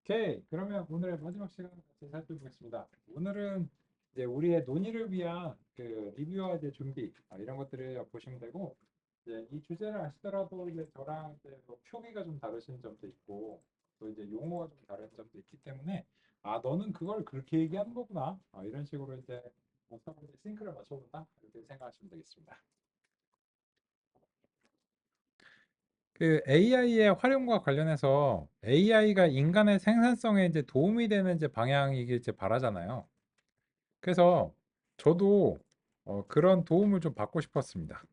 오케이. 그러면 오늘의 마지막 시간 같이 살펴보겠습니다. 오늘은 이제 우리의 논의를 위한 그 리뷰와 이제 준비 이런 것들을 보시면 되고 이제 이 주제를 아시더라도 이제 저랑 이제 뭐 표기가 좀 다르신 점도 있고 또 이제 용어가 좀 다른 점도 있기 때문에 너는 그걸 그렇게 얘기하는 거구나 이런 식으로 이제 서로 이제 싱크를 맞춰본다 이렇게 생각하시면 되겠습니다. 그 AI의 활용과 관련해서 AI가 인간의 생산성에 이제 도움이 되는 이제 방향이길 이제 바라잖아요. 그래서 저도 그런 도움을 좀 받고 싶었습니다.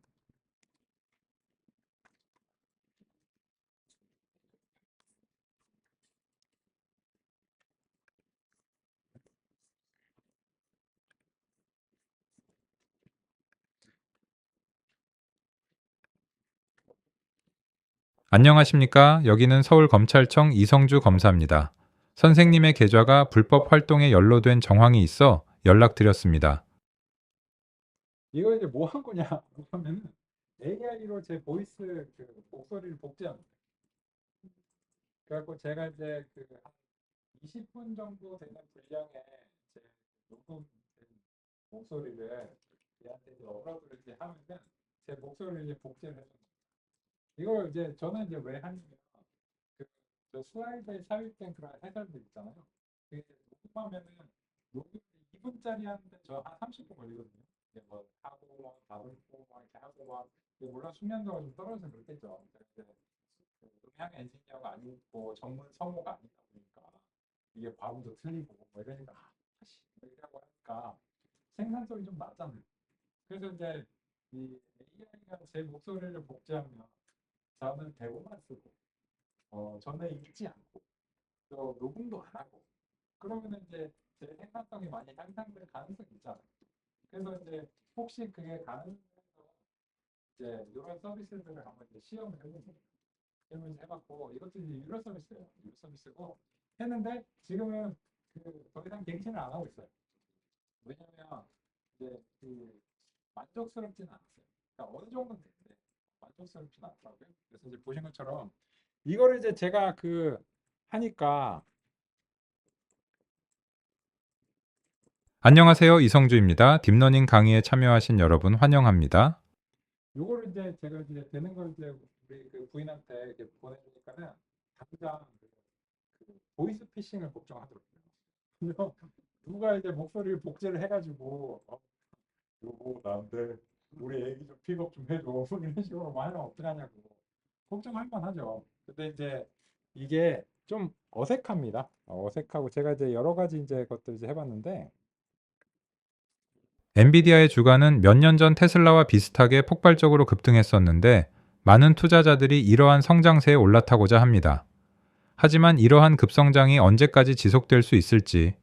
안녕하십니까? 여기는 서울검찰청 이성주 검사입니다. 선생님의 계좌가 불법 활동에 연루된 정황이 있어 연락드렸습니다. 이거 이제 뭐 한 거냐 하면은 AI로 제 보이스 그 목소리를 복제합니다. 그래갖고 제가 이제 그한 20분 정도 되는 분량의 제 녹음된 목소리를 얘한테 이제 업로드를 이제 하면은 제 목소리를 이제 복제를 해줍니다. 이걸 이제 저는 이제 왜 하냐면 그, 저 슬라이드에 삽입된 그런 해설들 있잖아요. 그게 이제 녹음하면은 녹음 2분짜리 하는데 저 한 30분 걸리거든요. 이게 뭐 하고 막 답을 고 막 이렇게 하고 막 물론 숙련도가 좀 떨어져서 그렇겠죠. 근데 이제 그 음향 엔지니어가 아니고 전문 성우가 아니다 보니까 이게 발음도 틀리고 뭐 이러니까 씨, 뭐 이라고 하니까 생산성이 좀 낮잖아요. 그래서 이제 이 AI가 제 목소리를 복제하면 저는 대본만 쓰고 저는 읽지 않고 또 녹음도 안 하고 그러면 이제 제 생산성이 많이 향상될 가능성이 있잖아요. 그래서 이제 혹시 그게 가능해서 이제 이런 서비스들을 한번 이제 시험을 해보고 시험을 해봤고 이것도 이제 유료 서비스예요. 유료 서비스고 했는데 지금은 그 더 이상 갱신을 안 하고 있어요. 왜냐면 이제 그 만족스럽지는 않았어요. 그러니까 어느 정도는 됐는데 만족스럽지는 않더라고요. 그래서 이제 보신 것처럼 이거를 이제 제가 하니까 안녕하세요. 이성주입니다. 딥러닝 강의에 참여하신 여러분 환영합니다. 요거를 이제 제가 이제 되는 걸 이제 우리 그 부인한테 이렇게 보내주니까는 당장 보이스 피싱을 걱정하더라고요. 그래서 누가 이제 목소리를 복제를 해가지고 요거 나한테 우리 애기 좀 픽업 좀 해줘 뭐 이런 식으로 말하면 어떡하냐고 걱정할 만하죠. 근데 이제 이게 좀 어색합니다. 어색하고 제가 이제 여러 가지 이제 것들 이제 해봤는데 엔비디아의 주가는 몇 년 전 테슬라와 비슷하게 폭발적으로 급등했었는데 많은 투자자들이 이러한 성장세에 올라타고자 합니다. 하지만 이러한 급성장이 언제까지 지속될 수 있을지,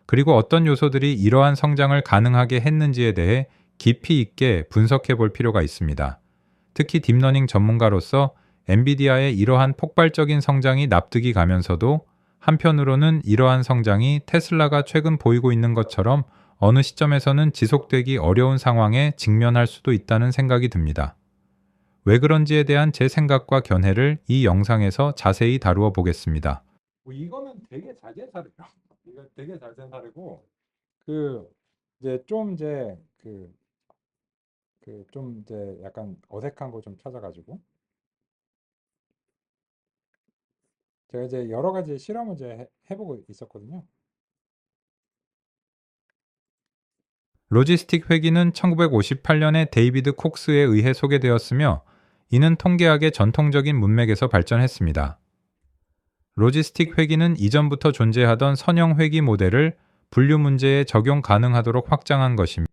그리고 어떤 요소들이 이러한 성장을 가능하게 했는지에 대해 깊이 있게 분석해 볼 필요가 있습니다. 특히 딥러닝 전문가로서 엔비디아의 이러한 폭발적인 성장이 납득이 가면서도 한편으로는 이러한 성장이 테슬라가 최근 보이고 있는 것처럼 어느 시점에서는 지속되기 어려운 상황에 직면할 수도 있다는 생각이 듭니다. 왜 그런지에 대한 제 생각과 견해를 이 영상에서 자세히 다루어 보겠습니다. 뭐 이거는 되게 잘 된 사례예요. 이거 되게 잘 된 사례고 그 이제 좀 이제 좀 이제 약간 어색한 거 좀 찾아가지고 제가 이제 여러 가지 실험을 이제 해보고 있었거든요. 로지스틱 회기는 1958년에 데이비드 콕스에 의해 소개되었으며 이는 통계학의 전통적인 문맥에서 발전했습니다. 로지스틱 회기는 이전부터 존재하던 선형 회기 모델을 분류 문제에 적용 가능하도록 확장한 것입니다.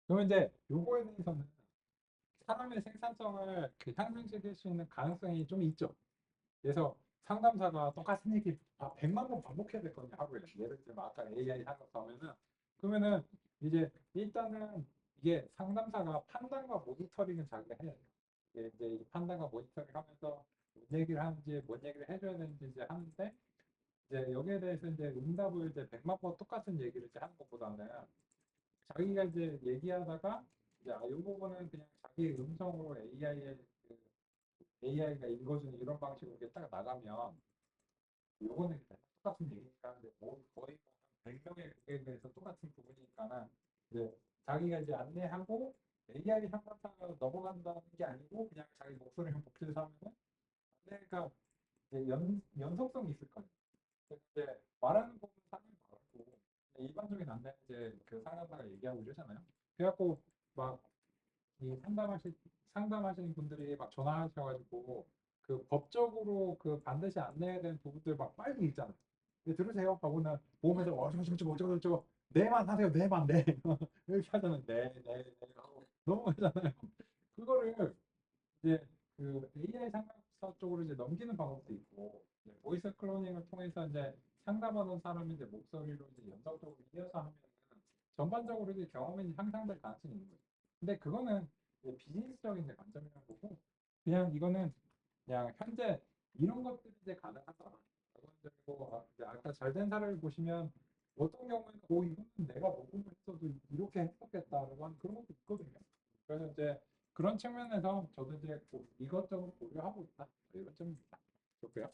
그러면 이제 요거에 대해서는 사람의 생산성을 향상시킬 수 있는 가능성이 좀 있죠. 그래서 상담사가 똑같은 얘기 100만 번 반복해야 됐거든요, 하루에. 예를 들면 아까 AI 상담하면은 그러면은 이제 일단은 이게 상담사가 판단과 모니터링을 자기가 해야 돼요. 이제 이 판단과 모니터링 하면서 뭔 얘기를 하는지 뭔 얘기를 해줘야 되는지 이제 하는데 이제 여기에 대해서 이제 응답을 이제 100만 번 똑같은 얘기를 이제 하는 것보다는 자기가 이제 얘기하다가 이제 이 부분은 그냥 자기 음성으로 AI가 읽어주는 이런 방식으로 이렇게 딱 나가면 요거는 그냥 똑같은 얘기니까 근데 뭐 거의 뭐한 100명의 고객에 대해서 똑같은 부분이니까는 이제 자기가 이제 안내하고 AI 상담사가 넘어간다는 게 아니고 그냥 자기 목소리만 복제해서 하면은 안내가 이제 연속성이 있을 거예요. 그래서 이제 말하는 부분 상당히 많고 일반적인 안내는 이제 그 상담사가 얘기하고 이러잖아요. 그래갖고 막 이 상담하시는 분들이 막 전화하셔가지고 그 법적으로 그 반드시 안내해야 되는 부분들 막 빨리 읽잖아요. 근데 들으세요 하고는 보험에서 어쩌고 네만 하세요 네만 네 이렇게 하잖아요. 네네 하고 넘어가잖아요. 그거를 이제 그 AI 상담사 쪽으로 이제 넘기는 방법도 있고 이제 보이스 클로닝을 통해서 이제 상담하는 사람이 이제 목소리로 이제 연속적으로 이어서 하면 전반적으로 이제 경험이 향상될 가능성이 있는 거예요. 근데 그거는 이제 비즈니스적인 이제 관점이라는 거고 그냥 이거는 그냥 현재 이런 것들이 이제 가능하다. 그리고 이제 아까 잘 된 사례를 보시면 어떤 경우에는 이거는 내가 녹음을 했어도 이렇게 했었겠다라고 하는 그런 것도 있거든요. 그래서 이제 그런 측면에서 저도 이제 이것저것 고려하고 있다. 이런 점입니다. 좋고요.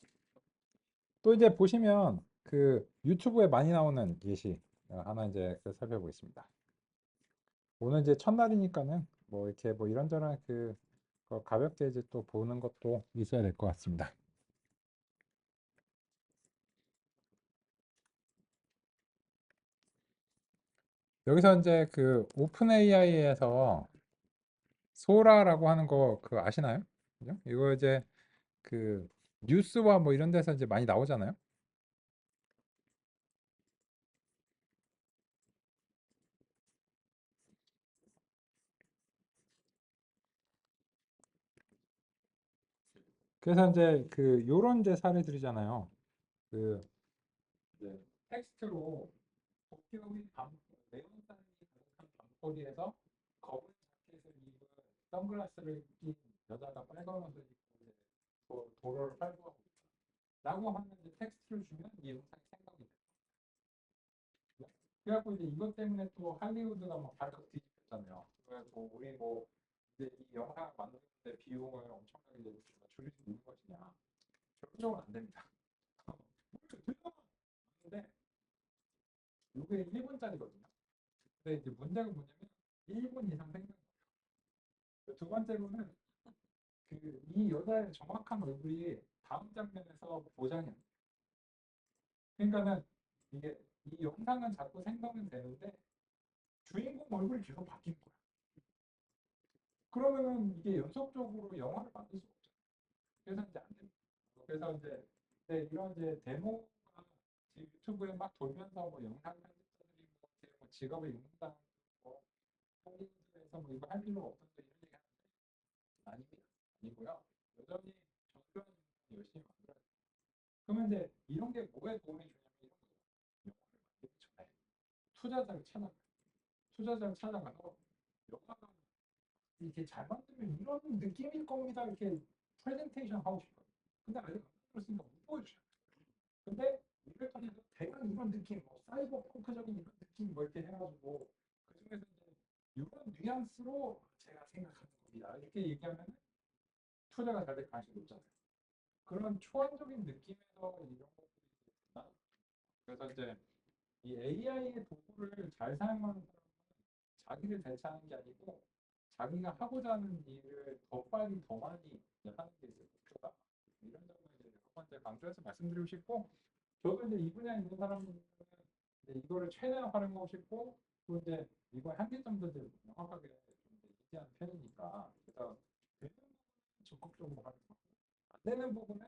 또 이제 보시면 그 유튜브에 많이 나오는 예시 하나 이제 살펴보겠습니다. 오늘 이제 첫날이니까는 뭐 이렇게 뭐 이런저런 가볍게 이제 또 보는 것도 있어야 될 것 같습니다. 여기서 이제 그 오픈 AI에서 소라라고 하는 거 그거 아시나요? 그죠? 이거 이제 그 뉴스와 뭐 이런 데서 이제 많이 나오잖아요. 그래서 이제 그 요런 이제 사례들이잖아요. 그 이제 텍스트로 도쿄의 매운탕이 가득한 밤거리에서 검은 자켓을 입은 선글라스를 낀 여자가 빨간 옷을 입고 이제 도로를 활보하고 있다. 라고 하는 이제 텍스트를 주면 이 영상이 생성이 돼요. 그래갖고 이제 이것 때문에 또 할리우드가 막 발칵 뒤집혔잖아요. 그래서 우리 뭐 이제 이 영상을 만드는데 비용을 엄청나게 이제 줄일 수 있는 것이냐. 결론적으로 안 됩니다. 근데 이게 1분짜리거든요. 근데 이제 문제가 뭐냐면 1분 이상 생각. 두 번째로는 이 여자의 정확한 얼굴이 다음 장면에서 보장이 안 돼. 그러니까는 이게 이 영상은 자꾸 생성은 되는데 주인공 얼굴이 계속 바뀌는 거야. 그러면은 이게 연속적으로 영화를 만들 수 없잖아. 그래서 이제 안 됩니다. 그래서 이제 이런 이제 데모가 지금 유튜브에 막 돌면서 뭐 영상 편집자들이 뭐 직업을 잃는다, 뭐 할리우드에서 뭐 이거 할 필요가 없다 이런 얘기 하는데 아닙니다. 아니고요. 여전히 정교한 영상 열심히 만들어야 돼요. 그러면 이제 이런 게 뭐에 도움이 주냐면 이런 거예요. 영화를 만들기 전에 투자자를 찾아가서 영화가 이렇게 잘 만들면 이런 느낌일 겁니다. 이렇게 프레젠테이션 하고 싶어요. 근데 아직 안 만들었으니까 못 보여주잖아요. 근데 이걸 통해서 대강 이런 느낌, 뭐 사이버 펑크적인 이런 느낌 뭐 이렇게 해가지고 그 중에서 이제 이런 뉘앙스로 제가 생각하는 겁니다. 이렇게 얘기하면 투자가 잘 될 가능성이 높잖아요. 그런 초안적인 느낌에서 이런 것들이 있구나. 그래서 이제 이 AI의 도구를 잘 사용하는 사람은 자기를 대체하는 게 아니고 자기가 하고자 하는 일을 더 빨리 더 많이 하는 게 이제 목표다. 이런 점을 이제 여러 번째 강조해서 말씀드리고 싶고 저도 이제 이 분야에 있는 사람들은 이제 이거를 최대한 활용하고 싶고 또 이제 이거 한계점도 이제 명확하게 좀 이제 얘기하는 편이니까 그래서 되는 부분은 적극적으로 활용하고 안 되는 부분은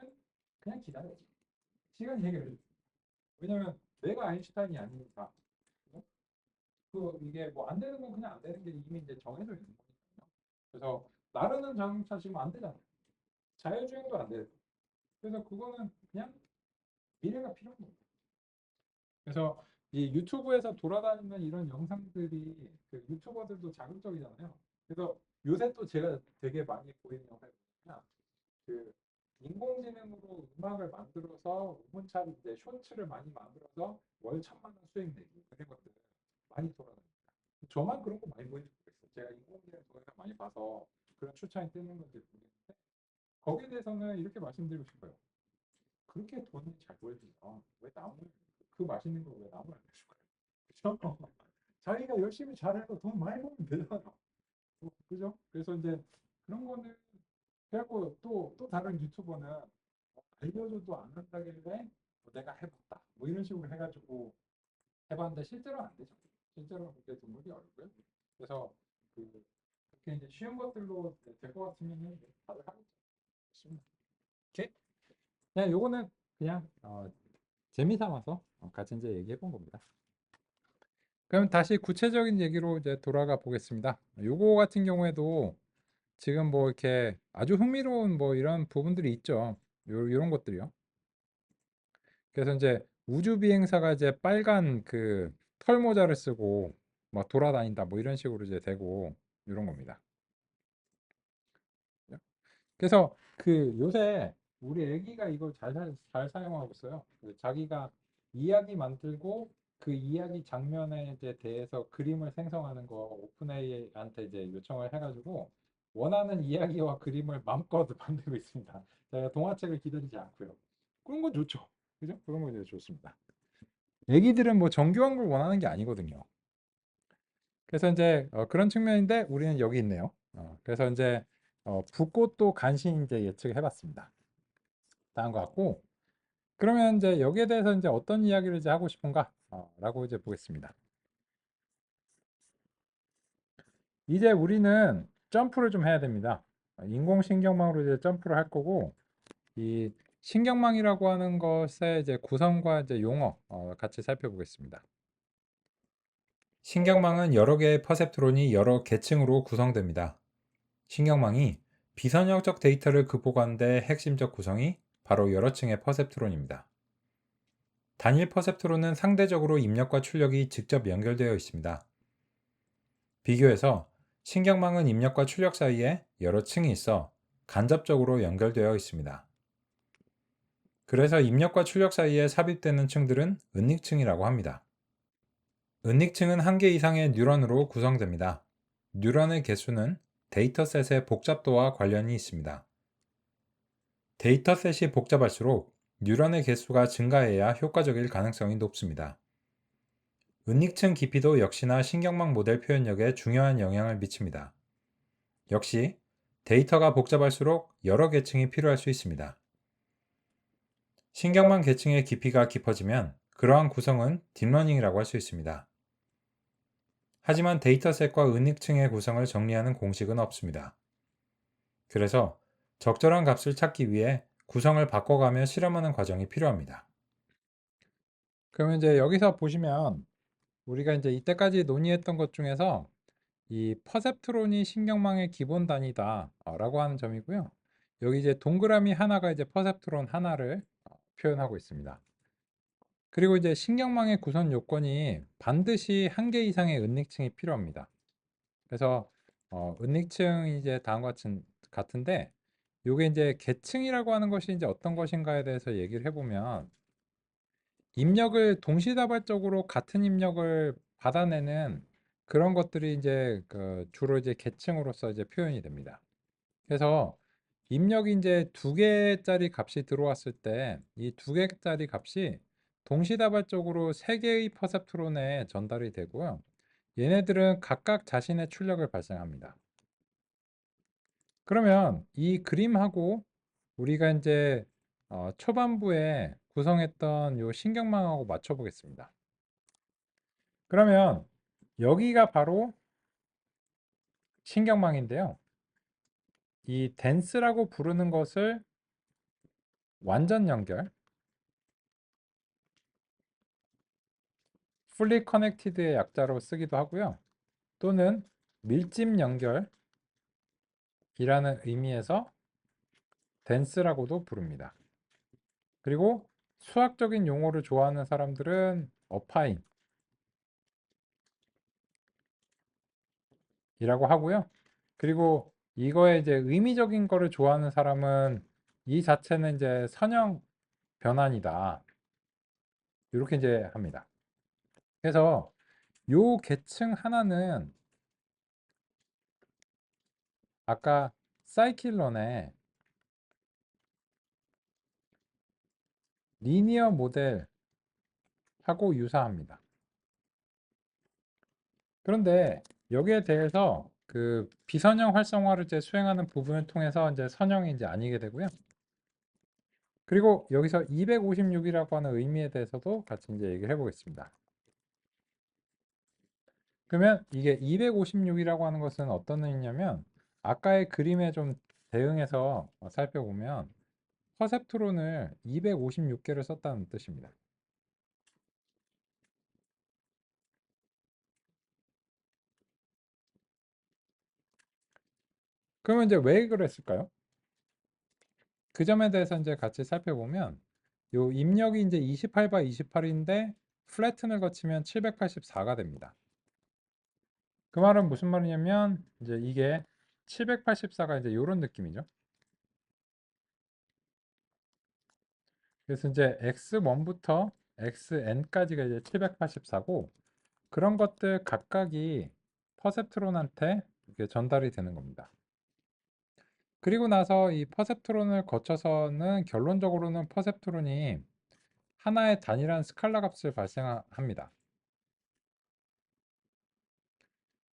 그냥 기다려야지. 시간이 해결해 줘. 왜냐면 내가 아인슈타인이 아니니까. 이게 뭐 안 되는 건 그냥 안 되는 게 이미 이제 정해져 있는 거니까요. 그래서 나르는 자동차 지금 안 되잖아요. 자율주행도 안 돼요. 그래서 그거는 그냥 미래가 필요한 겁니다. 그래서 이 유튜브에서 돌아다니는 이런 영상들이 그 유튜버들도 자극적이잖아요. 그래서 요새 또 제가 되게 많이 보이는 영상이 뭐냐면 그 인공지능으로 음악을 만들어서 우문차를 이제 쇼츠를 많이 만들어서 월 1,000만 원 수익 내기 그런 것들 많이 돌아다닙니다. 저만 그런 거 많이 보이는지 모르겠어요. 제가 인공지능 동영상 많이 봐서 그런 추천이 뜨는 건지 모르겠는데 거기에 대해서는 이렇게 말씀드리고 싶어요. 그렇게 돈이 잘 벌면 왜 남을 그 맛있는 거 왜 남을 안 해줄까요? 그죠? 자기가 열심히 잘해서 돈 많이 벌면 되잖아. 그죠? 그래서 이제 그런 거는 해갖고 또 다른 유튜버는 알려줘도 안 한다길래 뭐 내가 해봤다 뭐 이런 식으로 해가지고 해봤는데 실제로 안 되죠. 실제로 그게 드물이 어렵고요. 그래서 그 그렇게 이제 쉬운 것들로 될 것 같으면은 다들 하고 있습니다. 오케이? 그냥 요거는 그냥 재미 삼아서 같이 이제 얘기해 본 겁니다. 그럼 다시 구체적인 얘기로 이제 돌아가 보겠습니다. 요거 같은 경우에도 지금 뭐 이렇게 아주 흥미로운 뭐 이런 부분들이 있죠. 요런 것들이요. 그래서 이제 우주 비행사가 이제 빨간 그 털모자를 쓰고 막 돌아다닌다 뭐 이런 식으로 이제 되고 이런 겁니다. 그래서 그 요새 우리 애기가 이걸 잘 사용하고 있어요. 그 자기가 이야기 만들고 그 이야기 장면에 이제 대해서 그림을 생성하는 거 오픈AI한테 이제 요청을 해가지고 원하는 이야기와 그림을 마음껏 만들고 있습니다. 제가 동화책을 기다리지 않고요. 그런 건 좋죠. 그죠? 그런 건 이제 좋습니다. 애기들은 뭐 정교한 걸 원하는 게 아니거든요. 그래서 이제 그런 측면인데 우리는 여기 있네요. 그래서 이제 붓꽃도 간신히 이제 예측해 봤습니다. 다한 것 같고 그러면 이제 여기에 대해서 이제 어떤 이야기를 이제 하고 싶은가 라고 이제 보겠습니다. 이제 우리는 점프를 좀 해야 됩니다. 인공신경망으로 이제 점프를 할 거고 이 신경망이라고 하는 것의 이제 구성과 이제 용어 같이 살펴보겠습니다. 신경망은 여러 개의 퍼셉트론이 여러 계층으로 구성됩니다. 신경망이 비선형적 데이터를 극복하는 데 핵심적 구성이 바로 여러 층의 퍼셉트론입니다. 단일 퍼셉트론은 상대적으로 입력과 출력이 직접 연결되어 있습니다. 비교해서 신경망은 입력과 출력 사이에 여러 층이 있어 간접적으로 연결되어 있습니다. 그래서 입력과 출력 사이에 삽입되는 층들은 은닉층이라고 합니다. 은닉층은 한 개 이상의 뉴런으로 구성됩니다. 뉴런의 개수는 데이터셋의 복잡도와 관련이 있습니다. 데이터셋이 복잡할수록 뉴런의 개수가 증가해야 효과적일 가능성이 높습니다. 은닉층 깊이도 역시나 신경망 모델 표현력에 중요한 영향을 미칩니다. 역시 데이터가 복잡할수록 여러 계층이 필요할 수 있습니다. 신경망 계층의 깊이가 깊어지면 그러한 구성은 딥러닝이라고 할 수 있습니다. 하지만 데이터셋과 은닉층의 구성을 정리하는 공식은 없습니다. 그래서 적절한 값을 찾기 위해 구성을 바꿔가며 실험하는 과정이 필요합니다. 그러면 이제 여기서 보시면 우리가 이제 이때까지 논의했던 것 중에서 이 퍼셉트론이 신경망의 기본 단위다라고 하는 점이고요. 여기 이제 동그라미 하나가 이제 퍼셉트론 하나를 표현하고 있습니다. 그리고 이제 신경망의 구성 요건이 반드시 한 개 이상의 은닉층이 필요합니다. 그래서 은닉층이 이제 다음과 같은데 요게 이제 계층이라고 하는 것이 이제 어떤 것인가에 대해서 얘기를 해보면 입력을 동시다발적으로 같은 입력을 받아내는 그런 것들이 이제 그 주로 이제 계층으로서 이제 표현이 됩니다. 그래서 입력이 이제 두 개짜리 값이 들어왔을 때 이 두 개짜리 값이 동시다발적으로 세 개의 퍼셉트론에 전달이 되고요. 얘네들은 각각 자신의 출력을 발생합니다. 그러면 이 그림하고 우리가 이제 초반부에 구성했던 요 신경망하고 맞춰 보겠습니다. 그러면 여기가 바로 신경망인데요. 이 덴스라고 부르는 것을 완전 연결, fully connected의 약자로 쓰기도 하고요. 또는 밀집 연결이라는 의미에서 덴스라고도 부릅니다. 그리고 수학적인 용어를 좋아하는 사람들은 어파인 이라고 하고요. 그리고 이거에 이제 의미적인 거를 좋아하는 사람은 이 자체는 이제 선형 변환이다. 이렇게 이제 합니다. 그래서 요 계층 하나는 아까 사이클론의 리니어 모델하고 유사합니다. 그런데 여기에 대해서 그 비선형 활성화를 이제 수행하는 부분을 통해서 이제 선형이 이제 아니게 되고요. 그리고 여기서 256이라고 하는 의미에 대해서도 같이 이제 얘기를 해보겠습니다. 그러면 이게 256이라고 하는 것은 어떤 의미냐면 아까의 그림에 좀 대응해서 살펴보면 퍼셉트론을 256개를 썼다는 뜻입니다. 그러면 이제 왜 그랬을까요? 그 점에 대해서 이제 같이 살펴보면 요 입력이 이제 28 by 28인데 플래튼을 거치면 784가 됩니다. 그 말은 무슨 말이냐면 이제 이게 784가 이제 이런 느낌이죠. 그래서 이제 x1부터 xn까지가 이제 784고 그런 것들 각각이 퍼셉트론한테 이렇게 전달이 되는 겁니다. 그리고 나서 이 퍼셉트론을 거쳐서는 결론적으로는 퍼셉트론이 하나의 단일한 스칼라 값을 발생합니다.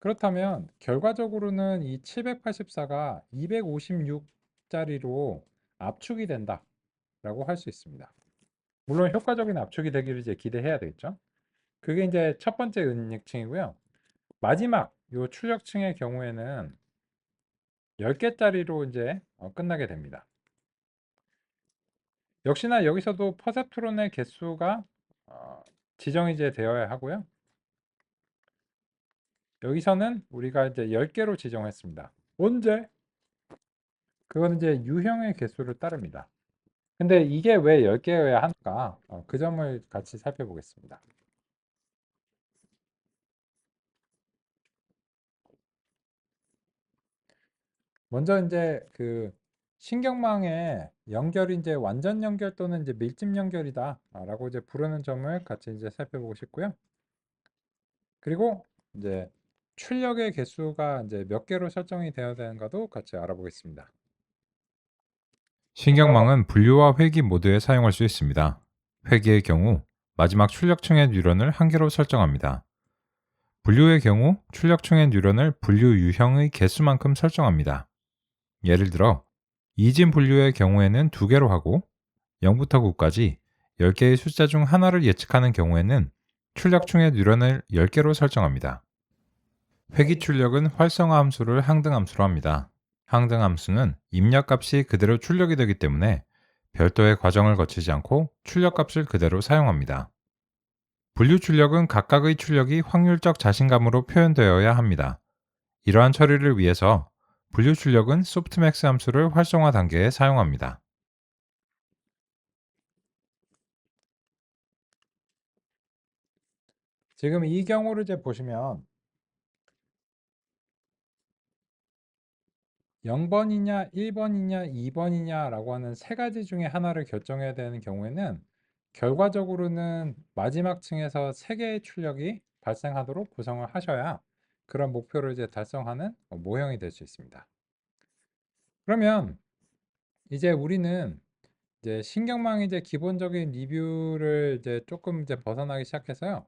그렇다면 결과적으로는 이 784가 256짜리로 압축이 된다라고 할 수 있습니다. 물론 효과적인 압축이 되기를 이제 기대해야 되겠죠. 그게 이제 첫 번째 은닉층이고요. 마지막 요 출력층의 경우에는 10개짜리로 이제 끝나게 됩니다. 역시나 여기서도 퍼셉트론의 개수가 지정이 이제 되어야 하고요. 여기서는 우리가 이제 10개로 지정했습니다. 언제? 그건 이제 유형의 개수를 따릅니다. 근데 이게 왜 10개여야 할까? 그 점을 같이 살펴보겠습니다. 먼저 이제 그 신경망의 연결이 이제 완전 연결 또는 이제 밀집 연결이다라고 이제 부르는 점을 같이 이제 살펴보고 싶고요. 그리고 이제 출력의 개수가 이제 몇 개로 설정이 되어야 되는가도 같이 알아보겠습니다. 신경망은 분류와 회귀 모두에 사용할 수 있습니다. 회귀의 경우 마지막 출력층의 뉴런을 한 개로 설정합니다. 분류의 경우 출력층의 뉴런을 분류 유형의 개수만큼 설정합니다. 예를 들어 이진 분류의 경우에는 2개로 하고 0부터 9까지 10개의 숫자 중 하나를 예측하는 경우에는 출력층의 뉴런을 10개로 설정합니다. 회귀 출력은 활성화 함수를 항등 함수로 합니다. 항등 함수는 입력값이 그대로 출력이 되기 때문에 별도의 과정을 거치지 않고 출력값을 그대로 사용합니다. 분류 출력은 각각의 출력이 확률적 자신감으로 표현되어야 합니다. 이러한 처리를 위해서 분류 출력은 소프트맥스 함수를 활성화 단계에 사용합니다. 지금 이 경우를 이제 보시면 0번이냐, 1번이냐, 2번이냐라고 하는 세 가지 중에 하나를 결정해야 되는 경우에는 결과적으로는 마지막 층에서 3개의 출력이 발생하도록 구성을 하셔야 그런 목표를 이제 달성하는 모형이 될 수 있습니다. 그러면 이제 우리는 이제 신경망 이제 기본적인 리뷰를 이제 조금 이제 벗어나기 시작해서요.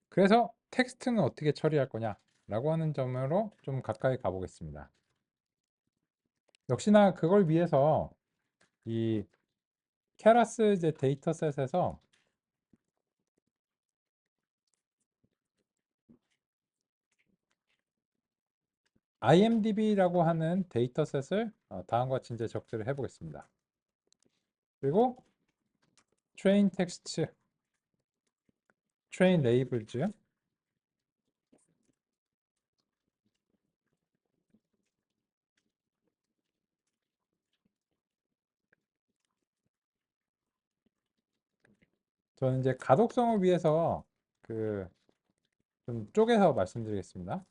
그래서 텍스트는 어떻게 처리할 거냐라고 하는 점으로 좀 가까이 가보겠습니다. 역시나 그걸 위해서 이 케라스 이제 데이터셋에서 IMDb라고 하는 데이터셋을 다음과 같이 이제 적재를 해보겠습니다. 그리고 train text, train labels, 저는 이제 가독성을 위해서 그 좀 쪼개서 말씀드리겠습니다.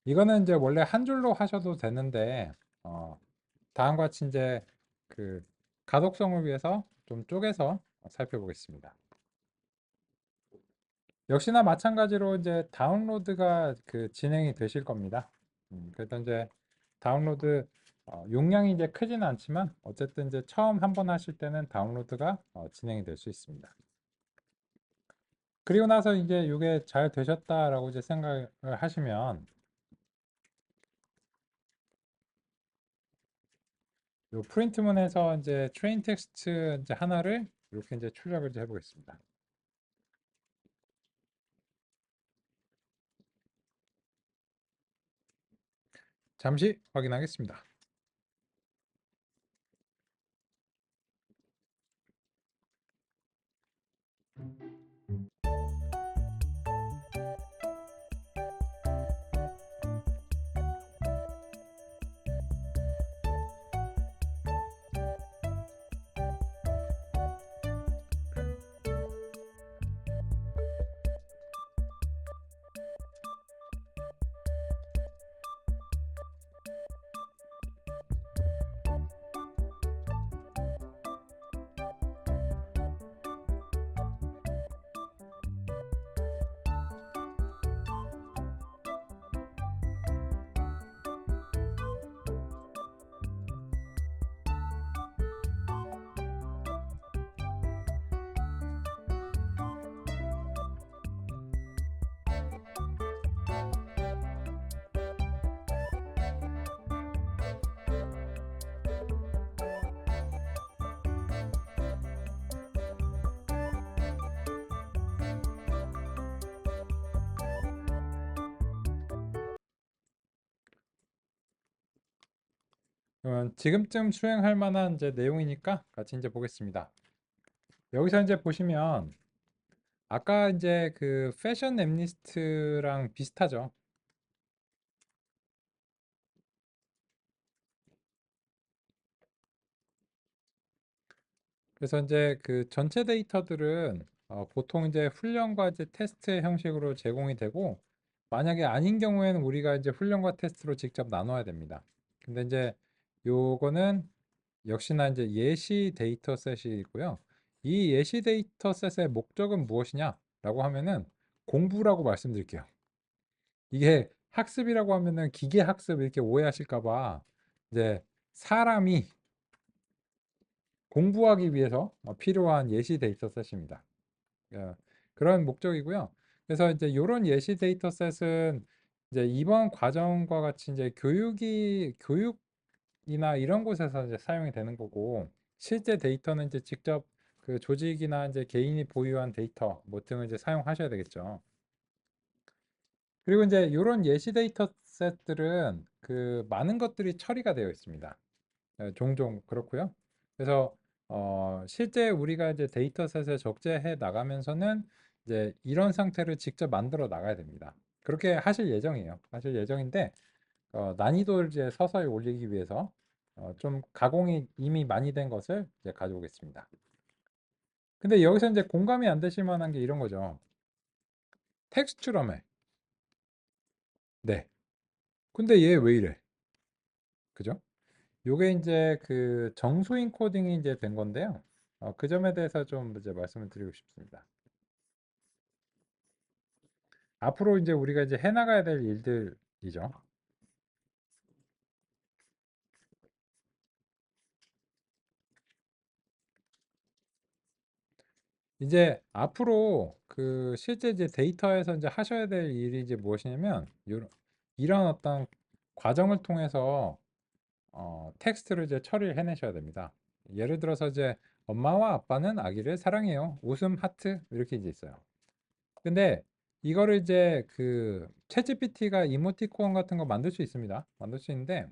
이거는 이제 원래 한 줄로 하셔도 되는데 다음과 같이 이제 그 가독성을 위해서 좀 쪼개서 살펴보겠습니다. 역시나 마찬가지로 이제 다운로드가 진행이 되실 겁니다. 그래서 이제 다운로드 용량이 이제 크지는 않지만 어쨌든 이제 처음 한번 하실 때는 다운로드가 진행이 될 수 있습니다. 그리고 나서 이제 이게 잘 되셨다라고 이제 생각을 하시면 요 프린트문에서 이제 트레인 텍스트 이제 하나를 이렇게 이제 출력을 이제 해보겠습니다. 잠시 확인하겠습니다. 그러면 지금쯤 수행할 만한 이제 내용이니까 같이 이제 보겠습니다. 여기서 이제 보시면 아까 이제 패션 앱리스트랑 비슷하죠. 그래서 이제 전체 데이터들은 보통 이제 훈련과 이제 테스트 형식으로 제공이 되고 만약에 아닌 경우에는 우리가 이제 훈련과 테스트로 직접 나눠야 됩니다. 근데 이제 요거는 역시나 이제 예시 데이터셋이 있고요. 이 예시 데이터셋의 목적은 무엇이냐라고 하면은 공부라고 말씀드릴게요. 이게 학습이라고 하면은 기계 학습 이렇게 오해하실까 봐 이제 사람이 공부하기 위해서 필요한 예시 데이터셋입니다. 그런 목적이고요. 그래서 이제 이런 예시 데이터셋은 이제 이번 과정과 같이 이제 교육이나 이런 곳에서 이제 사용이 되는 거고 실제 데이터는 이제 직접 조직이나 이제 개인이 보유한 데이터 뭐 등을 이제 사용하셔야 되겠죠. 그리고 이제 이런 예시 데이터셋들은 많은 것들이 처리가 되어 있습니다. 종종 그렇고요. 그래서 실제 우리가 이제 데이터셋을 적재해 나가면서는 이제 이런 상태를 직접 만들어 나가야 됩니다. 그렇게 하실 예정이에요. 하실 예정인데 난이도를 이제 서서히 올리기 위해서 좀 가공이 이미 많이 된 것을 이제 가져오겠습니다. 근데 여기서 이제 공감이 안 되실 만한 게 이런 거죠. 텍스처럼에. 네. 근데 얘 왜 이래? 그죠? 요게 이제 정수인 코딩이 이제 된 건데요. 그 점에 대해서 좀 이제 말씀을 드리고 싶습니다. 앞으로 이제 우리가 이제 해나가야 될 일들이죠. 이제 앞으로 실제 이제 데이터에서 이제 하셔야 될 일이 이제 무엇이냐면 이런 어떤 과정을 통해서 텍스트를 이제 처리를 해내셔야 됩니다. 예를 들어서 이제 엄마와 아빠는 아기를 사랑해요. 웃음 하트 이렇게 이제 있어요. 근데 이거를 이제 챗GPT가 이모티콘 같은 거 만들 수 있습니다. 만들 수 있는데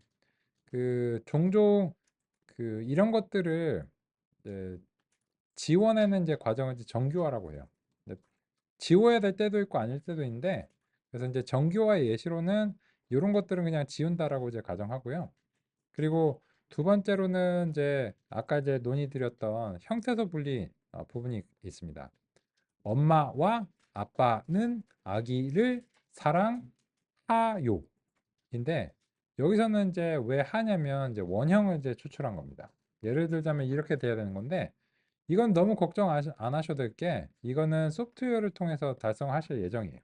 종종 이런 것들을 이제 지원하는 이제 과정을 이제 정규화라고 해요. 근데 지워야 될 때도 있고 아닐 때도 있는데 그래서 이제 정규화의 예시로는 이런 것들은 그냥 지운다라고 이제 가정하고요. 그리고 두 번째로는 이제 아까 이제 논의드렸던 형태소 분리 부분이 있습니다. 엄마와 아빠는 아기를 사랑하요인데 여기서는 이제 왜 하냐면 이제 원형을 이제 추출한 겁니다. 예를 들자면 이렇게 돼야 되는 건데 이건 너무 걱정 안 하셔도 될 게 이거는 소프트웨어를 통해서 달성하실 예정이에요.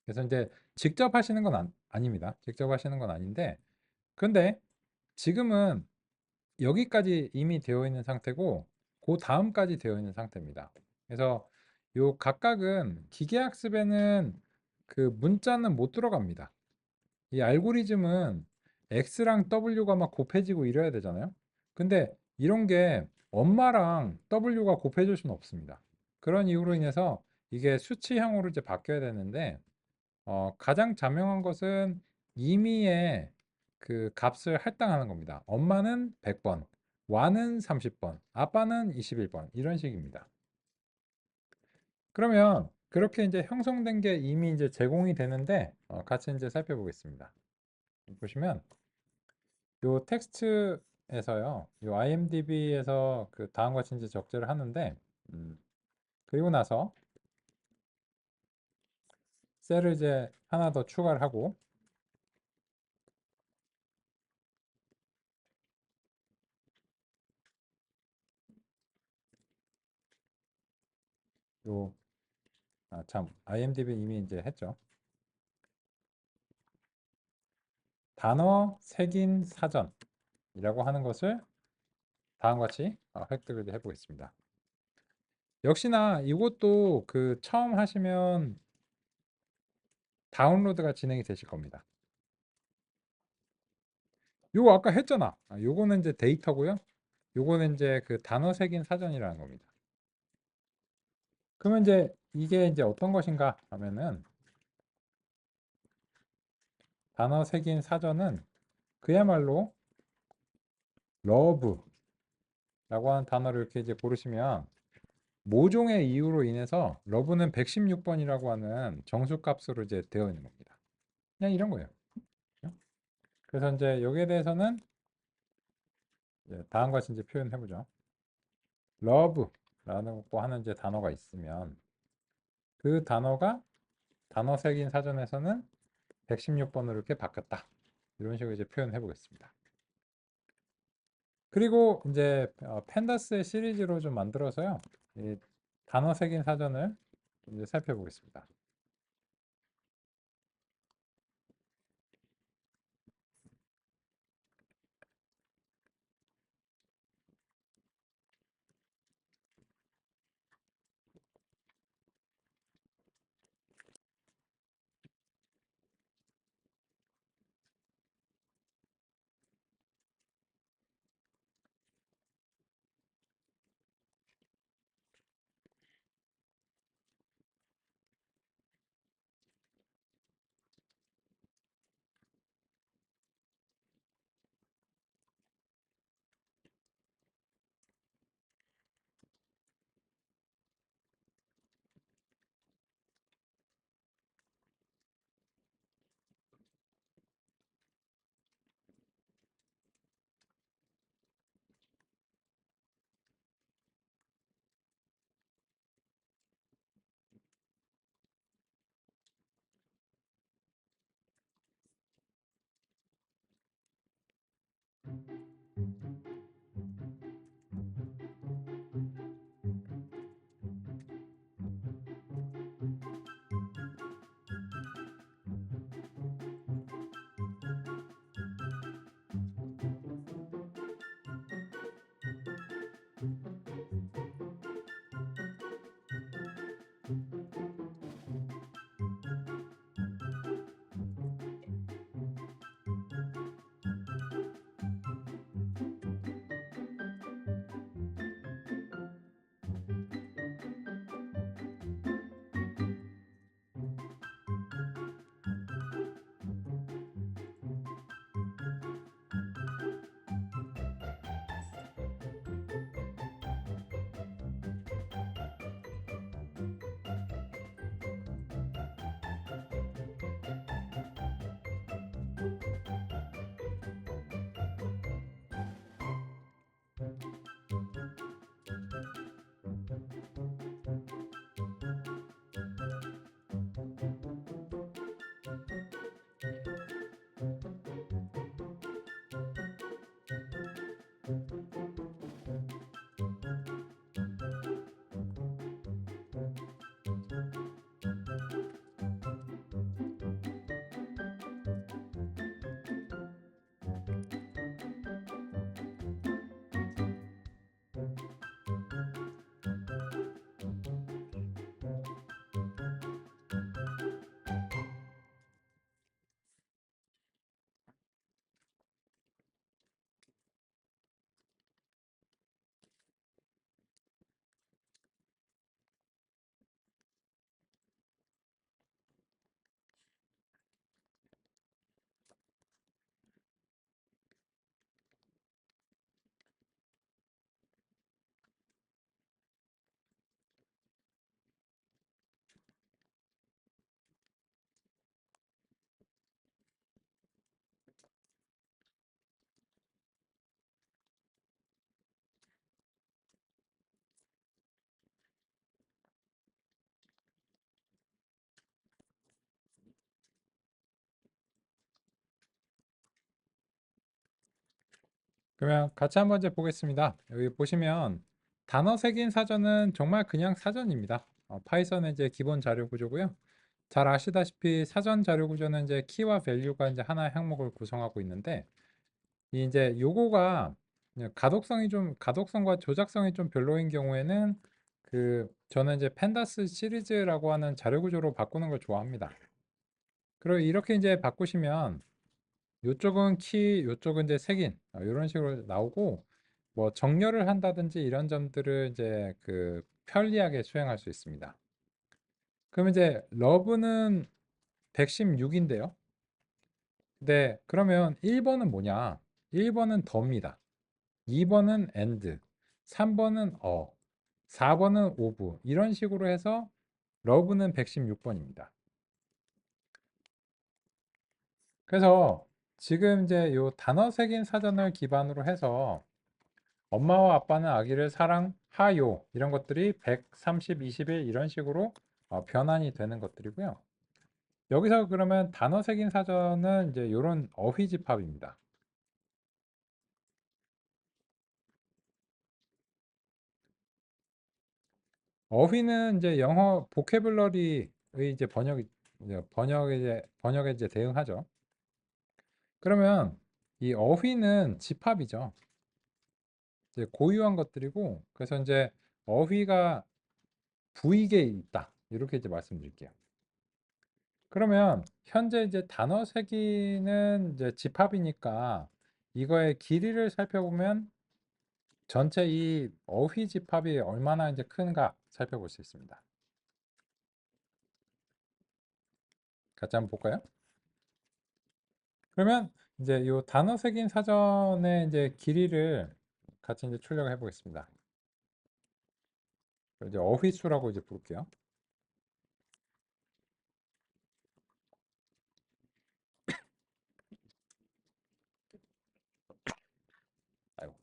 그래서 이제 직접 하시는 건 아닙니다. 직접 하시는 건 아닌데 근데 지금은 여기까지 이미 되어 있는 상태고 그 다음까지 되어 있는 상태입니다. 그래서 요 각각은 기계학습에는 그 문자는 못 들어갑니다. 이 알고리즘은 X랑 W가 막 곱해지고 이래야 되잖아요. 근데 이런 게 엄마랑 W가 곱해질 수는 없습니다. 그런 이유로 인해서 이게 수치형으로 이제 바뀌어야 되는데 가장 자명한 것은 임의의 그 값을 할당하는 겁니다. 엄마는 100번, 와는 30번, 아빠는 21번 이런 식입니다. 그러면 그렇게 이제 형성된 게 이미 이제 제공이 되는데 같이 이제 살펴보겠습니다. 보시면 요 텍스트에서요, 요 IMDb에서 그 다음과 같이 이제 적재를 하는데 그리고 나서 셀을 이제 하나 더 추가를 하고 요 참 IMDb 이미 이제 했죠. 단어 색인 사전이라고 하는 것을 다음과 같이 획득을 해보겠습니다. 역시나 이것도 그 처음 하시면 다운로드가 진행이 되실 겁니다. 요거 아까 했잖아. 요거는 이제 데이터고요. 요거는 이제 그 단어 색인 사전이라는 겁니다. 그러면 이제 이게 이제 어떤 것인가 하면은 단어 색인 사전은 그야말로 러브라고 하는 단어를 이렇게 이제 고르시면 모종의 이유로 인해서 러브는 116번이라고 하는 정수값으로 이제 되어 있는 겁니다. 그냥 이런 거예요. 그래서 이제 여기에 대해서는 다음과 같이 이제 표현해 보죠. love라는 거 하는 이제 단어가 있으면 그 단어가 단어 색인 사전에서는 116번으로 이렇게 바뀌었다. 이런 식으로 이제 표현해 보겠습니다. 그리고 이제 펜다스의 시리즈로 좀 만들어서요. 이 단어 색인 사전을 이제 살펴보겠습니다. 그러면 같이 한번 이제 보겠습니다. 여기 보시면 단어 색인 사전은 정말 그냥 사전입니다. 파이썬의 이제 기본 자료 구조고요. 잘 아시다시피 사전 자료 구조는 이제 키와 밸류가 이제 하나의 항목을 구성하고 있는데 이 이제 요거가 그냥 가독성과 조작성이 좀 별로인 경우에는 저는 이제 펜다스 시리즈라고 하는 자료 구조로 바꾸는 걸 좋아합니다. 그리고 이렇게 이제 바꾸시면 요쪽은 키, 요쪽은 이제 색인 이런 식으로 나오고 뭐 정렬을 한다든지 이런 점들을 이제 편리하게 수행할 수 있습니다. 그럼 이제 러브는 116인데요. 네, 그러면 1번은 뭐냐? 1번은 더입니다. 2번은 and, 3번은 4번은 of 이런 식으로 해서 러브는 116번입니다. 그래서 지금 이제 요 단어 색인 사전을 기반으로 해서 엄마와 아빠는 아기를 사랑하요 이런 것들이 130, 21 이런 식으로 변환이 되는 것들이고요. 여기서 그러면 단어 색인 사전은 이제 요런 어휘 집합입니다. 어휘는 이제 영어 보캐블러리의 이제 번역에 이제 대응하죠. 그러면 이 어휘는 집합이죠. 이제 고유한 것들이고, 그래서 이제 어휘가 부익에 있다. 이렇게 이제 말씀드릴게요. 그러면 현재 이제 단어 세기는 이제 집합이니까 이거의 길이를 살펴보면 전체 이 어휘 집합이 얼마나 이제 큰가 살펴볼 수 있습니다. 같이 한번 볼까요? 그러면 이제 이 단어 색인 사전의 이제 길이를 같이 이제 출력해 보겠습니다. 이제 어휘수라고 이제 부를게요. 아이고.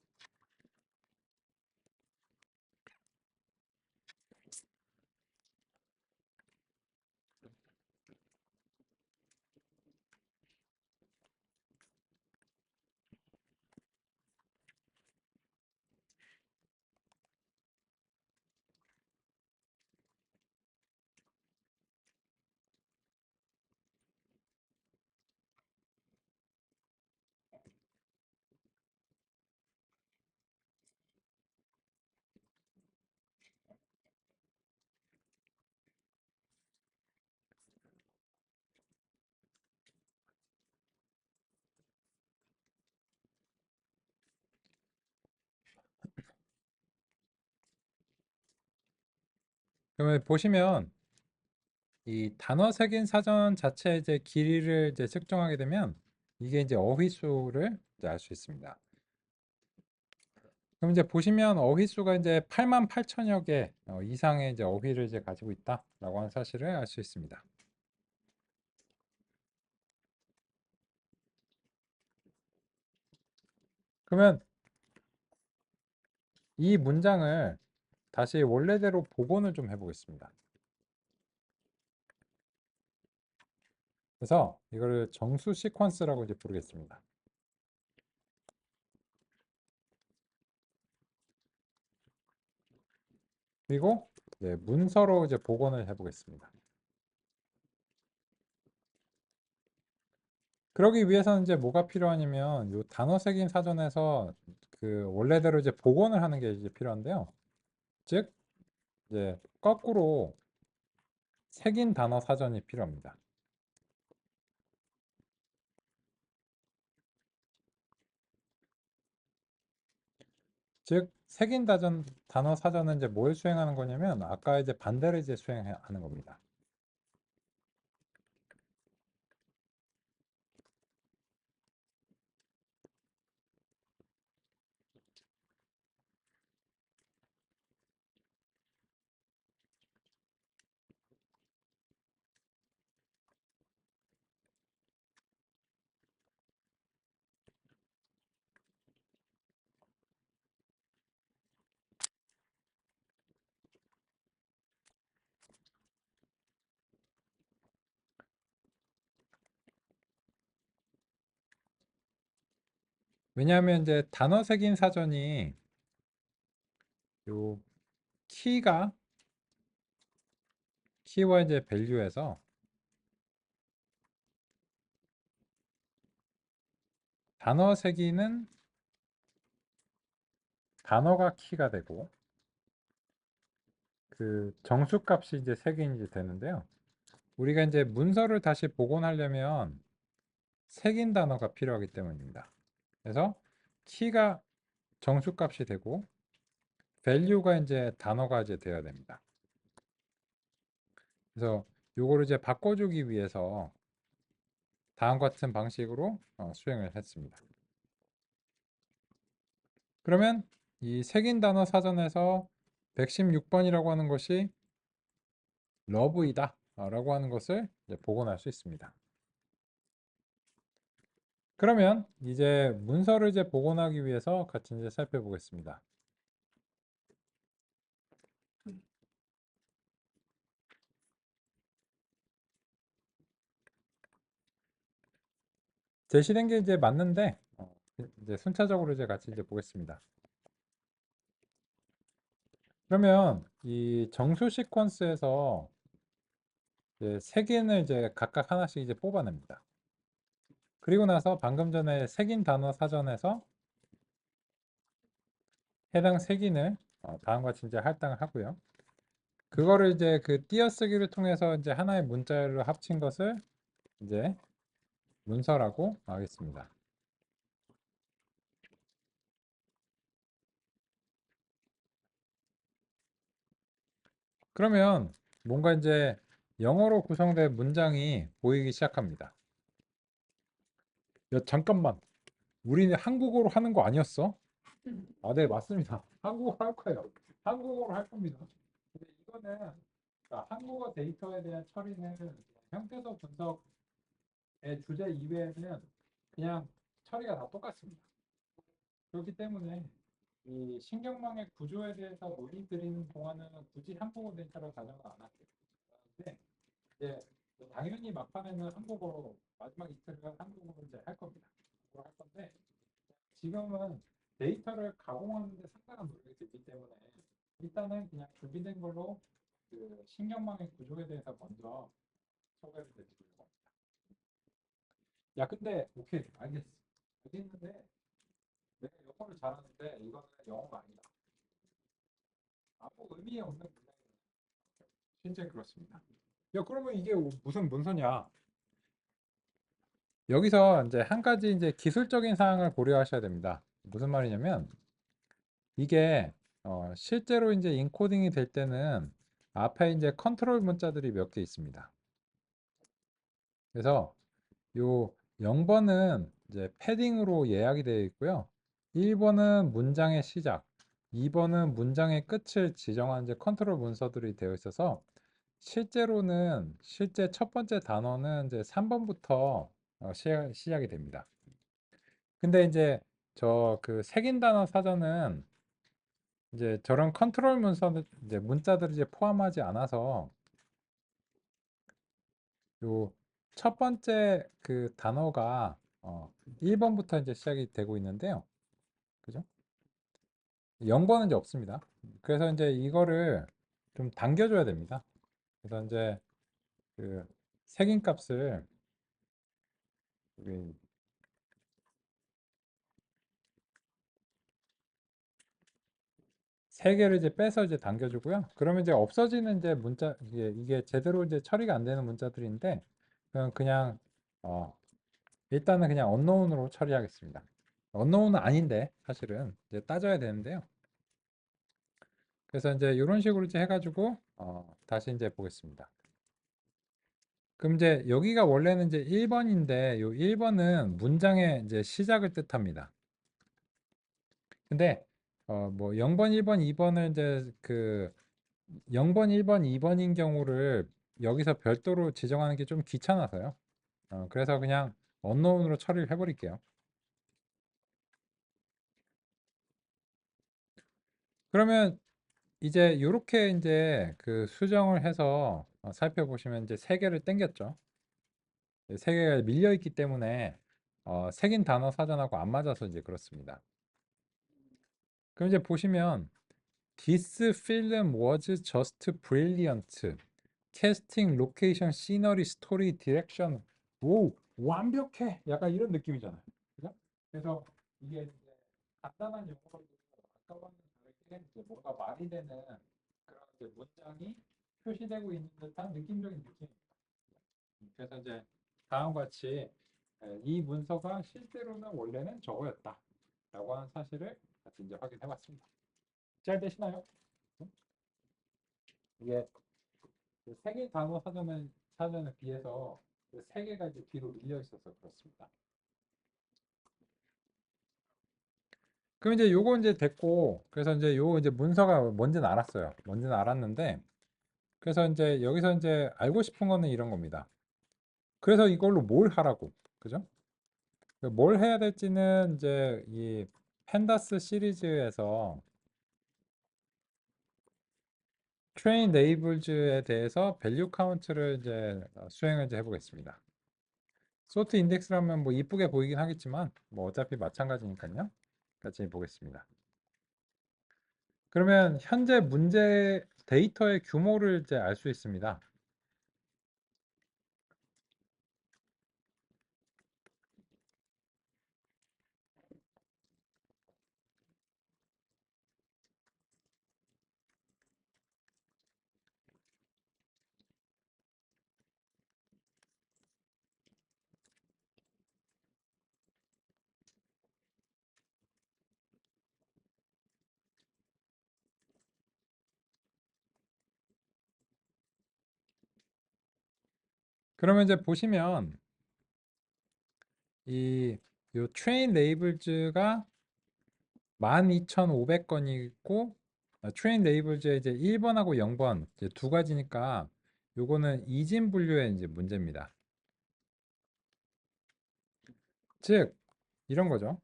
그러면 보시면 이 단어 색인 사전 자체 이제 길이를 이제 측정하게 되면 이게 이제 어휘수를 알 수 있습니다. 그럼 이제 보시면 어휘수가 이제 8만 8천여 개 이상의 이제 어휘를 이제 가지고 있다라고 하는 사실을 알 수 있습니다. 그러면 이 문장을 다시 원래대로 복원을 좀 해보겠습니다. 그래서 이거를 정수 시퀀스라고 이제 부르겠습니다. 그리고 문서로 이제 복원을 해보겠습니다. 그러기 위해서는 이제 뭐가 필요하냐면 요 단어 색인 사전에서 원래대로 이제 복원을 하는 게 이제 필요한데요. 즉 이제 거꾸로 색인 단어 사전이 필요합니다. 즉 색인 단어 사전은 이제 뭘 수행하는 거냐면 아까 이제 반대로 이제 수행하는 겁니다. 왜냐하면 이제 단어 색인 사전이 요 키와 이제 밸류에서 단어 색이는 단어가 키가 되고 그 정수값이 이제 색인이 되는데요. 우리가 이제 문서를 다시 복원하려면 색인 단어가 필요하기 때문입니다. 그래서 키가 정수값이 되고 value가 이제 단어가 이제 되어야 됩니다. 그래서 요거를 이제 바꿔주기 위해서 다음과 같은 방식으로 수행을 했습니다. 그러면 이 색인 단어 사전에서 116번이라고 하는 것이 러브이다 라고 하는 것을 이제 복원할 수 있습니다. 그러면 이제 문서를 이제 복원하기 위해서 같이 이제 살펴보겠습니다. 제시된 게 이제 맞는데 이제 순차적으로 이제 같이 이제 보겠습니다. 그러면 이 정수 시퀀스에서 이제 색인을 이제 각각 하나씩 이제 뽑아냅니다. 그리고 나서 방금 전에 색인 단어 사전에서 해당 색인을 다음과 같이 이제 할당을 하고요. 그거를 이제 그 띄어쓰기를 통해서 이제 하나의 문자로 합친 것을 이제 문서라고 하겠습니다. 그러면 뭔가 이제 영어로 구성된 문장이 보이기 시작합니다. 야, 잠깐만. 우리는 한국어로 하는 거 아니었어? 아, 네, 맞습니다. 한국어로 할 거예요. 한국어로 할 겁니다. 근데 이거는 한국어 데이터에 대한 처리는 형태소 분석의 주제 이외에는 그냥 처리가 다 똑같습니다. 그렇기 때문에 이 신경망의 구조에 대해서 논의 드리는 동안은 굳이 한국어 데이터를 가정을 안 할게요. 그런데 이제 당연히 막판에는 한국어로 마지막 이틀은 한국어로 이제 할 겁니다. 할 건데 지금은 데이터를 가공하는 데 상당한 노력이 들기 때문에 일단은 그냥 준비된 걸로 그 신경망의 구조에 대해서 먼저 소개를 드리려고 합니다. 야, 근데 오케이, 알겠어. 알겠는데 내가 영어를 잘하는데 이거는 영어가 아니다. 아무 의미 없는 문장이에요. 실제 그렇습니다. 야, 그러면 이게 무슨 문서냐? 여기서 이제 한 가지 이제 기술적인 사항을 고려하셔야 됩니다. 무슨 말이냐면 이게 실제로 이제 인코딩이 될 때는 앞에 이제 컨트롤 문자들이 몇 개 있습니다. 그래서 요 0번은 이제 패딩으로 예약이 되어 있고요. 1번은 문장의 시작, 2번은 문장의 끝을 지정한 이제 컨트롤 문서들이 되어 있어서 실제로는 실제 첫 번째 단어는 이제 3번부터 시작이 됩니다. 근데 이제 저 그 색인 단어 사전은 이제 저런 컨트롤 문서 이제 문자들을 이제 포함하지 않아서 요 첫 번째 그 단어가 1번부터 이제 시작이 되고 있는데요. 그죠? 0번은 이제 없습니다. 그래서 이제 이거를 좀 당겨줘야 됩니다. 그래서 이제 그 색인 값을 여기 세 개를 이제 빼서 이제 당겨주고요. 그러면 이제 없어지는 이제 문자 이게 제대로 이제 처리가 안 되는 문자들인데 그냥 일단은 그냥 언노운으로 처리하겠습니다. 언노운은 아닌데 사실은 이제 따져야 되는데요. 그래서 이제 이런 식으로 이제 해가지고 다시 이제 보겠습니다. 그럼 이제 여기가 원래는 이제 1번인데 요 1번은 문장의 이제 시작을 뜻합니다. 근데 뭐 0번, 1번, 2번을 이제 그 0번, 1번, 2번인 경우를 여기서 별도로 지정하는 게 좀 귀찮아서요. 그래서 그냥 언노운으로 처리를 해버릴게요. 그러면 이제 이렇게 이제 그 수정을 해서 살펴보시면 이제 세 개를 땡겼죠. 세 개가 밀려 있기 때문에 색인 단어 사전하고 안 맞아서 이제 그렇습니다. 그럼 이제 보시면 This film was just brilliant. Casting, location, scenery, story, direction. 오, 완벽해. 약간 이런 느낌이잖아요. 그죠? 그래서 이게 이제 간단한 영어로 아까와는 다르게 이제 뭔가 말이 되는 그런 이제 문장이 표시되고 있는 듯한 느낌적인 느낌입니다. 그래서 이제 다음과 같이 이 문서가 실제로는 원래는 저거였다라고 하는 사실을 같이 이제 확인해 봤습니다. 잘 되시나요? 이게 그 세개 단어 사전에 비해서 그세 개가 이제 뒤로 밀려 있어서 그렇습니다. 그럼 이제 요거 이제 됐고, 그래서 이제 요 이제 문서가 뭔지는 알았어요. 뭔지는 알았는데, 그래서 이제 여기서 이제 알고 싶은 거는 이런 겁니다. 그래서 이걸로 뭘 하라고, 그죠? 뭘 해야 될지는 이제 이 펜다스 시리즈에서 트레인 네이블즈에 대해서 밸류 카운트를 이제 수행을 이제 해보겠습니다. 소트 인덱스라면 뭐 이쁘게 보이긴 하겠지만 뭐 어차피 마찬가지니까요. 같이 보겠습니다. 그러면 현재 문제 데이터의 규모를 이제 알 수 있습니다. 그러면 이제 보시면 이 요 트레인 레이블즈가 12,500건이 있고 트레인 레이블즈의 이제 1번하고 0번 이제 두 가지니까 요거는 이진 분류의 이제 문제입니다. 즉 이런 거죠.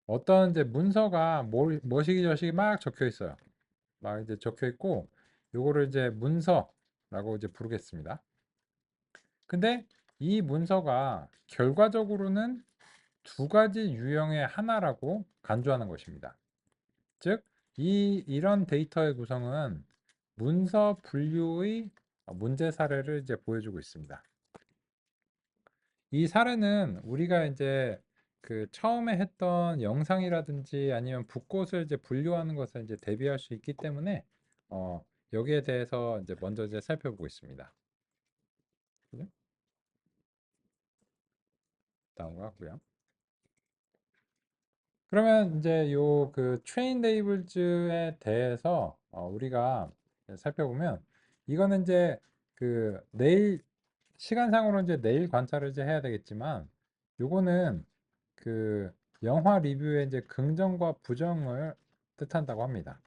어떤 이제 문서가 뭐시기 저시기 막 적혀 있어요. 막 이제 적혀 있고 요거를 이제 문서라고 이제 부르겠습니다. 근데 이 문서가 결과적으로는 두 가지 유형의 하나라고 간주하는 것입니다. 즉, 이런 데이터의 구성은 문서 분류의 문제 사례를 이제 보여주고 있습니다. 이 사례는 우리가 이제 그 처음에 했던 영상이라든지 아니면 붓꽃을 이제 분류하는 것을 이제 대비할 수 있기 때문에 여기에 대해서 이제 먼저 이제 살펴보고 있습니다. 그죠? 다음 거 같고요. 그러면 이제 요 그 트레인 레이블즈에 대해서 우리가 살펴보면 이거는 이제 그 내일 시간상으로 이제 내일 관찰을 이제 해야 되겠지만 요거는 그 영화 리뷰의 이제 긍정과 부정을 뜻한다고 합니다.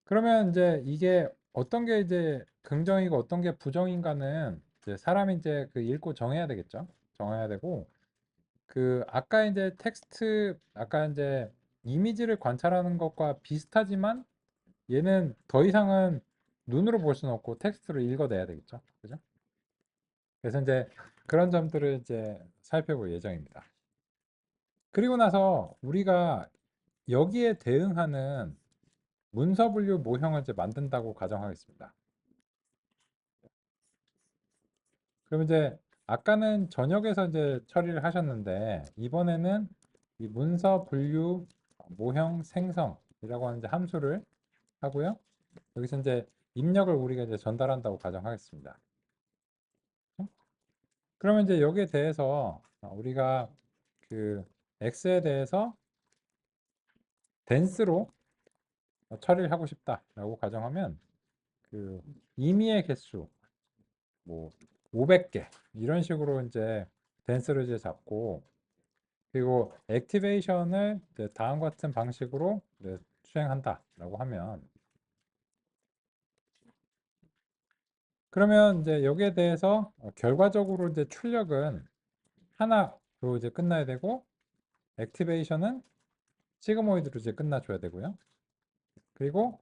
그러면 이제 이게 어떤 게 이제 긍정이고 어떤 게 부정인가는 이제 사람이 이제 그 읽고 정해야 되겠죠. 정해야 되고 그 아까 이제 텍스트 아까 이제 이미지를 관찰하는 것과 비슷하지만 얘는 더 이상은 눈으로 볼 수는 없고 텍스트로 읽어내야 되겠죠. 그죠? 그래서 이제 그런 점들을 이제 살펴볼 예정입니다. 그리고 나서 우리가 여기에 대응하는 문서 분류 모형을 이제 만든다고 가정하겠습니다. 그럼 이제 아까는 저녁에서 이제 처리를 하셨는데 이번에는 이 문서 분류 모형 생성이라고 하는 이제 함수를 하고요. 여기서 이제 입력을 우리가 이제 전달한다고 가정하겠습니다. 그러면 이제 여기에 대해서 우리가 그 x에 대해서 댄스로 처리를 하고 싶다라고 가정하면 그 임의의 개수 뭐 500개 이런 식으로 이제 댄스를 이제 잡고 그리고 액티베이션을 다음과 같은 방식으로 수행한다라고 하면 그러면 이제 여기에 대해서 결과적으로 이제 출력은 하나로 이제 끝나야 되고 액티베이션은 시그모이드로 이제 끝나줘야 되고요. 그리고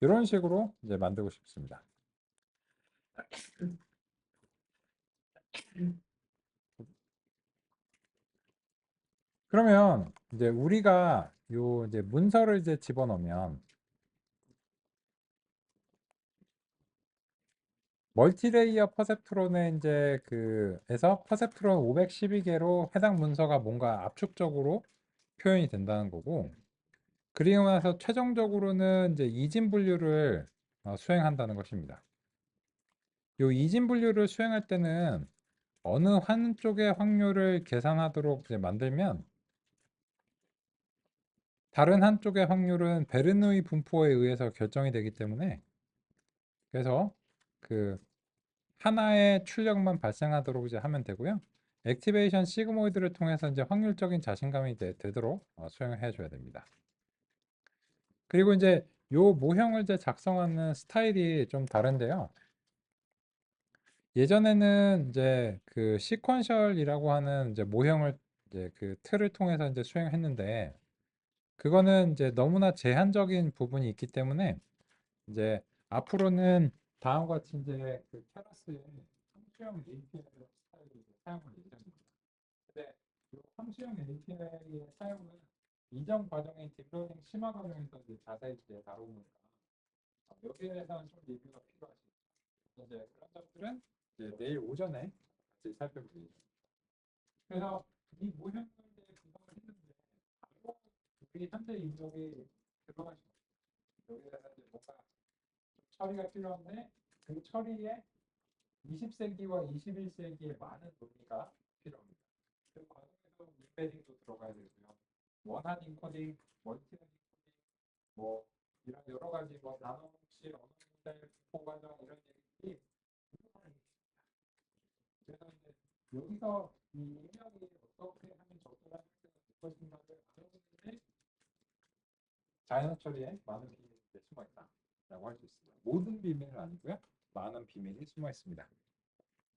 이런 식으로 이제 만들고 싶습니다. 그러면 이제 우리가 요 이제 문서를 이제 집어넣으면 멀티레이어 퍼셉트론에 이제 그에서 퍼셉트론 512개로 해당 문서가 뭔가 압축적으로 표현이 된다는 거고, 그리고 나서 최종적으로는 이제 이진 분류를 수행한다는 것입니다. 요 이진 분류를 수행할 때는 어느 한쪽의 확률을 계산하도록 이제 만들면 다른 한쪽의 확률은 베르누이 분포에 의해서 결정이 되기 때문에, 그래서 그 하나의 출력만 발생하도록 이제 하면 되고요. 액티베이션 시그모이드를 통해서 이제 확률적인 자신감이 되도록 수행을 해줘야 됩니다. 그리고 이제 요 모형을 이제 작성하는 스타일이 좀 다른데요. 예전에는 이제 그 시퀀셜이라고 하는 이제 모형을 이제 그 틀을 통해서 이제 수행했는데, 그거는 이제 너무나 제한적인 부분이 있기 때문에 이제 앞으로는 다음과 같이 이제 그 테라스의 함수형 API 스타일을 이제 사용을 예정입니다. 근데 이 함수형 API의 사용은 이전 과정인 딥러닝 심화 과정에서 이제 자세히 이제 다루니까 여기에 대해서는 좀 리뷰가 필요하십니다. 이제 그런 점들은 이제 내일 오전에 같이 살펴보겠습니다. 그래서 이 모형을 이제 구성을 했는데 바로 우리 현재 인력이 들어가시고 여기에 대해서 이제 뭔가 처리가 필요한데 그 처리에 20세기와 21세기의 많은 논의가 필요합니다. 그 과정에서 인베딩도 들어가야 되고요. 원한 인코딩, 멀티한 인코딩, 뭐 이런 여러 가지 뭐 나노 혹시 언어 모델 분포 과정 이런 얘기들이 필요한 있습니다. 그래서 이제 여기서 이 입력이 어떻게 하면 적절한 형태가 될 것인가를 알아보는데 자연어 처리에 많은 비밀이 숨어 있다라고 할 수 있습니다. 모든 비밀은 아니고요. 많은 비밀이 숨어 있습니다.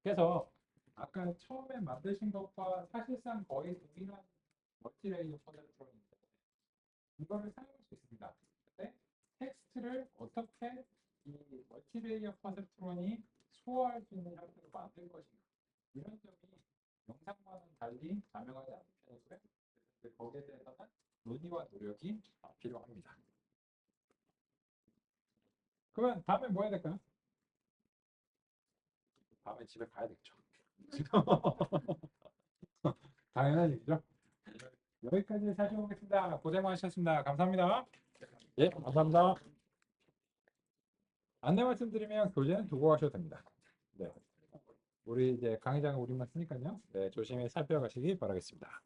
그래서 아까 처음에 만드신 것과 사실상 거의 동일한 멀티레이어 퍼센트론인데 이거를 사용할 수 있습니다. 근데 텍스트를 어떻게 이 멀티레이어 퍼센트론이 소화할 수 있는 형태로 만들 것인가, 이런 점이 영상과는 달리 자명하지 않은 편이고요. 그래서 거기에 대해서는 논의와 노력이 필요합니다. 그러면 다음에 뭐 해야 될까요? 다음에 집에 가야겠죠. 당연한 얘기죠. 여기까지 살펴보겠습니다. 고생 많으셨습니다. 감사합니다. 예, 감사합니다. 안내 말씀드리면 교재는 두고 가셔도 됩니다. 네. 우리 이제 강의장은 우리만 쓰니까요. 네, 조심히 살펴가시기 바라겠습니다.